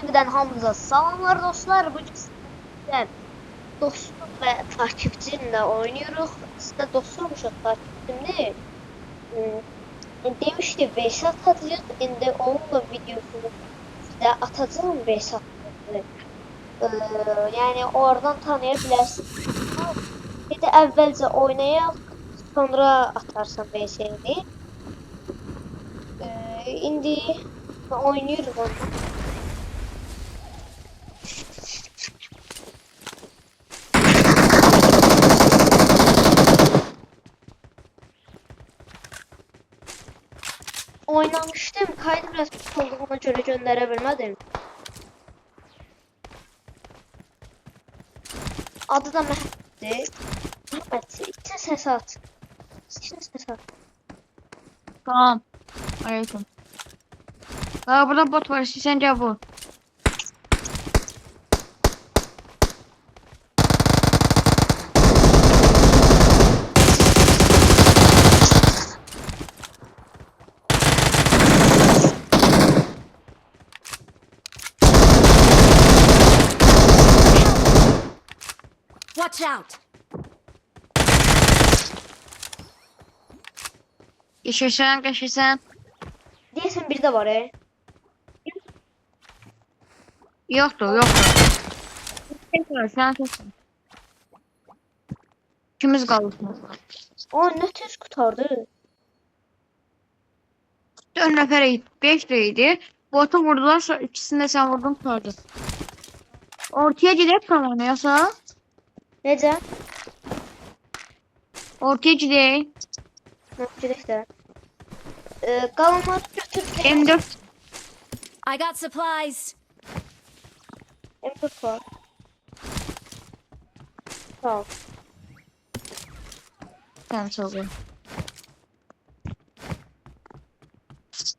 Şimdiden hamınıza salamlar dostlar. Bugün sizden dostum ve takipçimle oynuyoruz. Size dostumuşuz, takipçim değil. Demişti Behzat atacağız. Şimdi onunla videosunu size atacağım Behzat. Yani oradan tanıyabilirsiniz. Bir de evvelce oynayalım. Sonra atarsan Behzat'ı. Şimdi oynuyoruz onu. Oynamıştım. Kaydı biraz pis olduğuna göre gönderebilmedim. Adı da Mehmet'ti. Mehmet, içine ses at. İçine ses at. Tamam. Aleyküm. Aa, burada bot var. Sence bu. Watch out! Geçirsen. Deyəsən bir de var Yoktur. Sen kesin. İkimiz kaldık. O ne tez kurtardı. 4 nefer 5 deydi. Botu vurdular. Sonra ikisini de sen vurdun kurtardı. Ortaya gidip tamam yasa. Necə? Ortaya gideyim. Nə gedək də. Qalanları götür. M4. I got supplies. M4 var. Sağ ol. Sen söyle.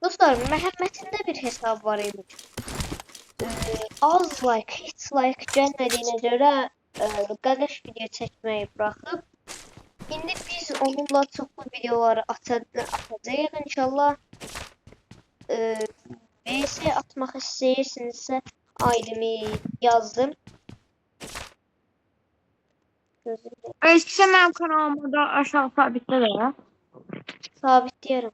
Dostlar, Məhəmmədin də bir hesab var imiş. Az like, hiç like gəlmədiyinə görə qaqaş video çəkməyi buraxıb. İndi biz onunla çoxlu videoları atacağıq inşallah. VS atmaq istəyirsinizsə aidimi yazdım. Eski benim kanalımda da aşağı sabitle de ya. Sabitləyərəm.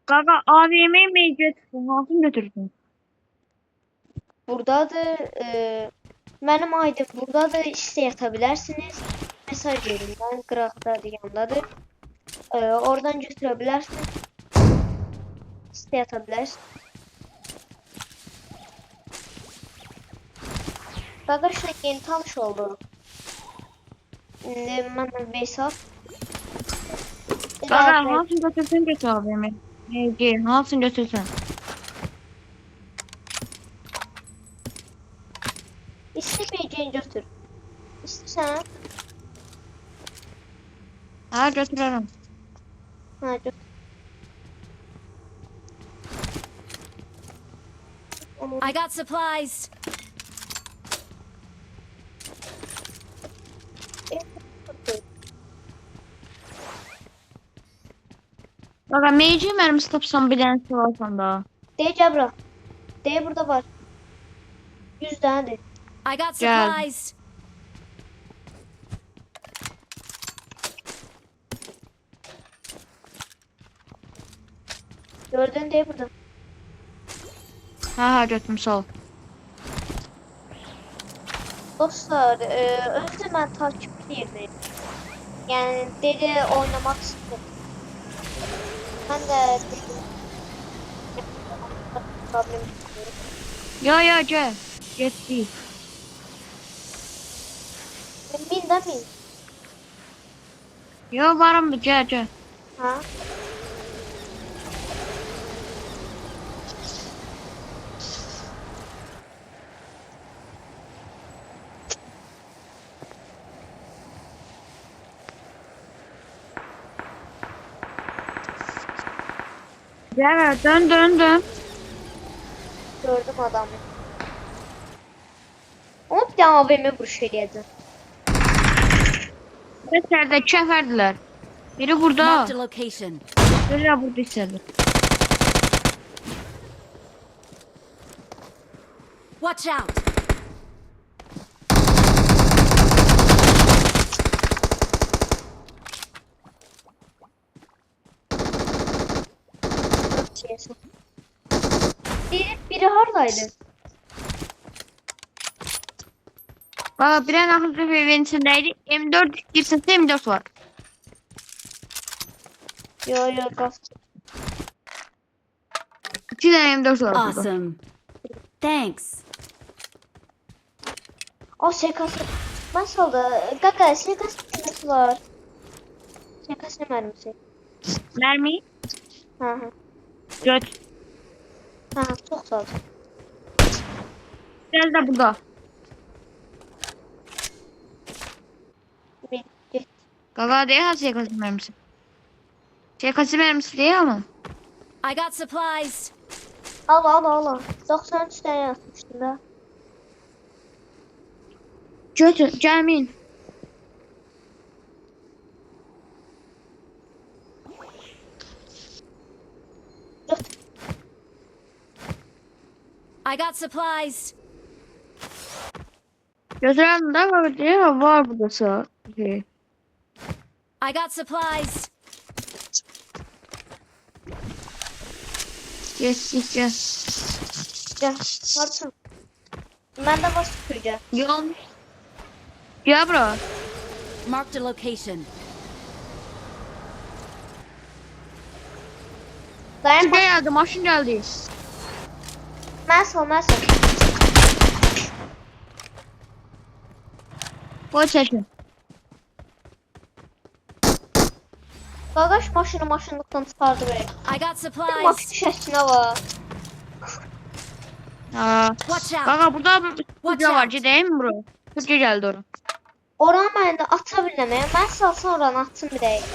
Gaga AVM'yi mi götürdün? Nasıl götürdün? Buradadır. Mənim aidim buradadır. İstəyə ata bilərsiniz. Mesaj verin. Mən qıraqdadır, yandadır. Oradan götürə bilərsiniz. İstəyə ata bilərsiniz. Qaqaşla yeni tanış olduq. İndi mənlə Behzat. Gaga nasıl götürsün götür AVM'yi? Neydi? Nasıl götürsün? İstəməyəcəyin götür. İstəsən? Ha götürürüm. Ha, götür. I got supplies. Gaga meyci mermisi tapsam bilensi var sanda. Deyə Cəbra. Deyə burada var. 100 dənədir. I got Gel. supplies. Gördün deyə burada. Ha götürüm sağ ol. Dostlar, önce mən takip edirdim. Yəni deli oynamaq istəyirdim. Mən də problem istəyirəm. Ya gel. Gitti. Min də min. Ya varım mı? Gel. Ha? Gel dön. Gördüm adamı. Onu bir daha AVM vuruş eləyəcəm. Seserde çekerdiler. Biri burada. Marked a location. Biri de burada içeride. Watch out! Şeysin. Biri haradaydı? Bak bir an ahırda evin içindeydi. M4 girsesi M4 var. Yo gaz. 2 tane M4 var burada. Awesome. Thanks. O şakası. Nasıl oldu? Kaka şakası nasıl var? Şakası mermisi. Mermi. Hı. Göt. Çok sağ ol. Biraz da burada. Git. Gaga değil ha şeykası mermisi. Şeykası mermisi değil ama. I got supplies. Al. 93 tane yazmıştım da. Götür. Cəmin. I got supplies. Götüren de var diye var burada. Şey. I got supplies. Gel. Gel. Harsın. Ben de var süpürge. Yanlış. Gel bura. Marked a location. Dayan bak. Geldi maşın geldi. Nasıl? Koy çekin. Qaqaş maşınlıqdan çıxardı belə. I got supplies. Maşın şəklinə var. Aa. Watch out. Gaga burada bir Watch var. out. Gideyim mi bura? Türkiye geldi oraya. Oranı mən də ata bilməm. Mən salsan oranı atım bir dəqiq.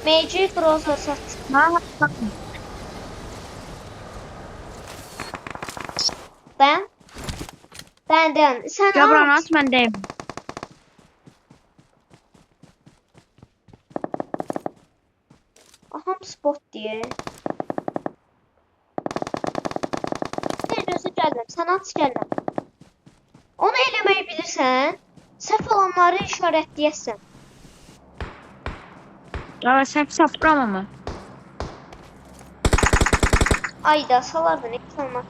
Magic Rosa sat. Ha. Dayan. Dayan. Sən Gel bura at. at ben deyim. Aham spot deyə. Sən gözə gəlməm. Sən at gəlməm. Onu eləməyi bilirsən. Səhv olanları işarətləyəsən. Gaga sen sapram ama. Ayda salardın. İlk salma.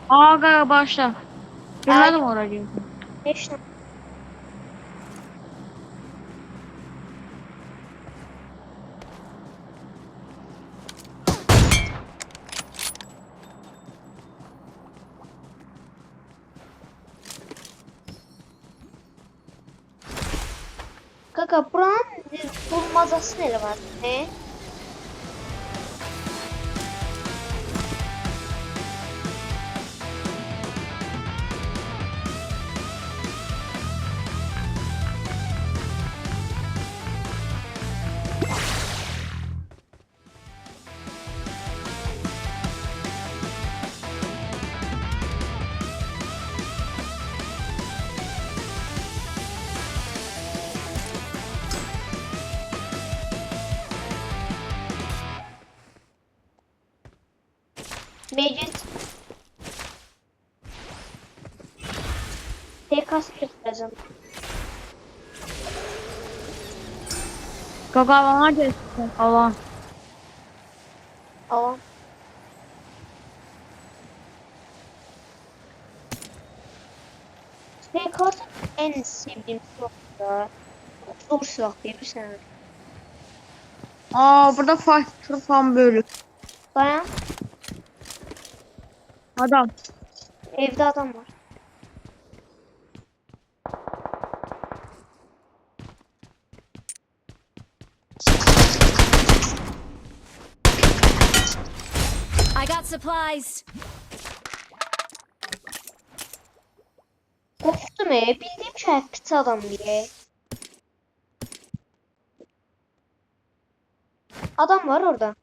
Aa Gaga başla. Görmedim orayı. Heç nə. Kaka buranın bulmazası nə var? Ne? Mecit. TK'sı göstereceğim. Gaga bana gelsin. Allah. Alan. TK'sı en sevdiğim silah da. Zor silah bilirsən. Aa burada fighter falan böyle. Dayan. Adam. Evde adam var. I got supplies. Korktum bildiğim şey pis adam diye. Adam var orada.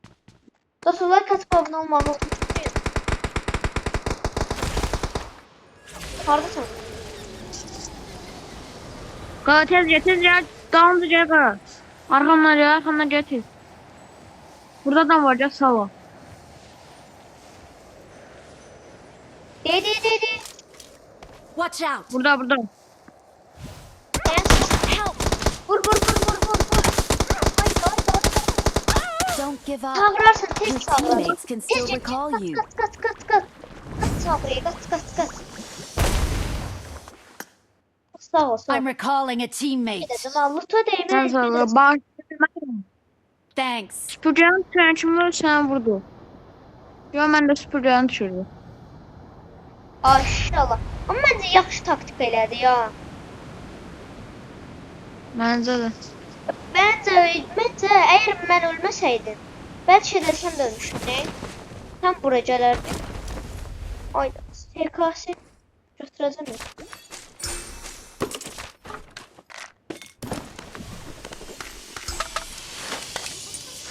Dostlar katıp abone olmamı unutmayın. Haradasın? Gaga tez gel. Daha hızlı gel Gaga. Arkamdan gel tez. Burada adam var ya sağ ol. De. Watch out! Burada. Help! Vur. Haydi. Don't give up. Sağırarsan Your tek sağır. teammates can still recall you. Kaç. Kaç sağır. Kaç. Sağ ol. I'm recalling a teammate. Dedim Allah'a Sen değmez. sonra bak. Thanks. Süpürgenin tükençimler sen vurdu. Yo, mən də süpürgəni düşürdüm. Maşallah. Ama bence yaxşı taktik elədi ya. Məncə də. Bence eğer ben ölmeseydim belki de sen dönmüştün. Tam buraya gelerdin. Ayda SKS götüreceğim ya.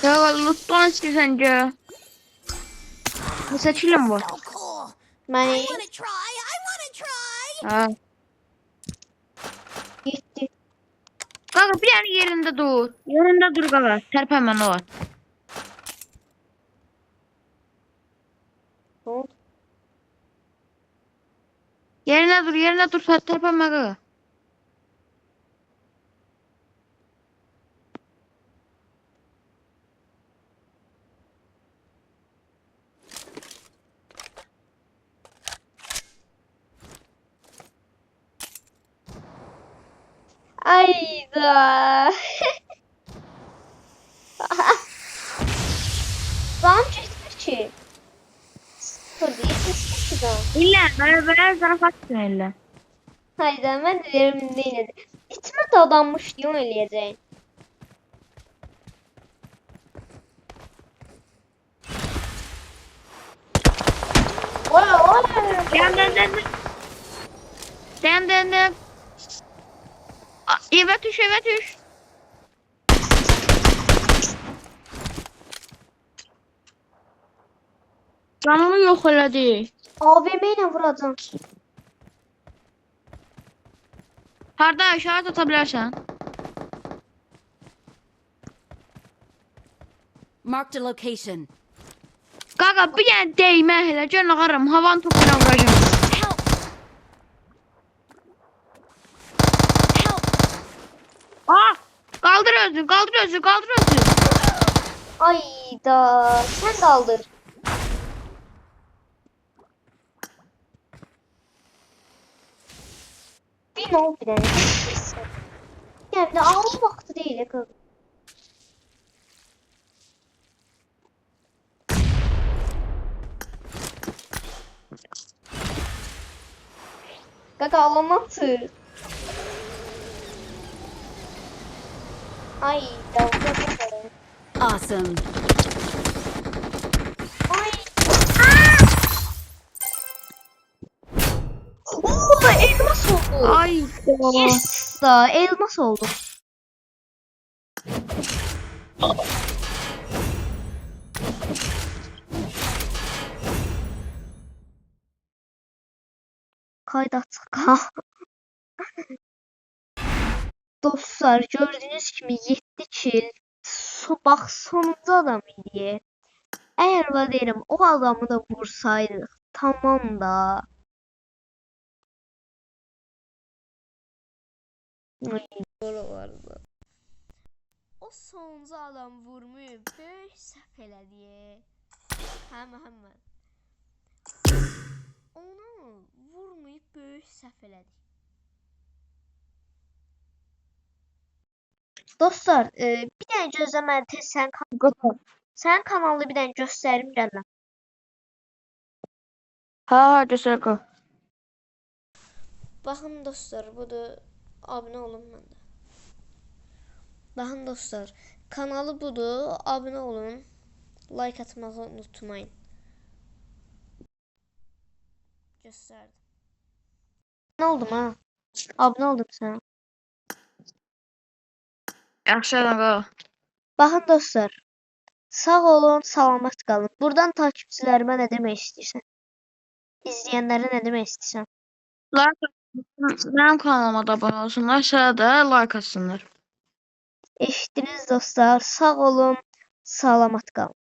Ya, lootdan istəyirsən gör. Seçilim bu. So cool. Ben I wanna try. Ha. gitti. Qaqa, bir dənə yerində dur. Yerində dur qaqa. Tərpənmə nə var? Ne oldu? Yerində dur, tərpənmə qaqa. Ayda. Zam çektir ki. Sıfır değil, sıfır zam. İllə, mən zarafat üçün illə. Hayda ben de yerimde yine de. İçime dadanmış diyorum eləyəcəyin. Oy. Dayan. Evə düş. Canını yox elədi. AVM ile vuracağım. Harda işarət ata bilərsən? Marked a location. Qaqa, bir dənə dəymə elə, gör nağarım, havan topuna vuracam. Help! Qaldır özünü. Ayda sen kaldır. Bir ne oldu bir tane? Yani bir de ağır vakti değil ya kız. Kaka alamatı. Ay dalga bakalım. Awesome. Ay. Oo, elmas oldu. Ay. Yes da elmas oldu. Kaydattık. Dostlar gördüğünüz gibi 7 kill. Bak sonuncu adam idi. Eğer var derim o adamı da vursaydık. Tamam da. Ay, doğru vardı. O sonuncu adam vurmayıb böyük səhv elədi. Həmən. Onu vurmayıb böyük səhv elədi. Dostlar, bir dənə gözləməli tez sənin kanalını bir dənə göstərim gələm. Ha, göstər qaqa. Baxın dostlar, budur. Abunə olun məndə. Baxın dostlar, kanalı budur. Abunə olun. Like atmağı unutmayın. Göstərdim. Ne oldum ha? Abunə oldum sənə. Yaxşı qaqa. Baxın dostlar. Sağ olun, salamat qalın. Buradan takipçilərimə nə demək istəyirsən? İzləyənlərə nə demək istəyirsən? Mənim kanalıma da abunə olsunlar, sonra da like atsınlar. Eşitdiniz dostlar. Sağ olun, salamat qalın.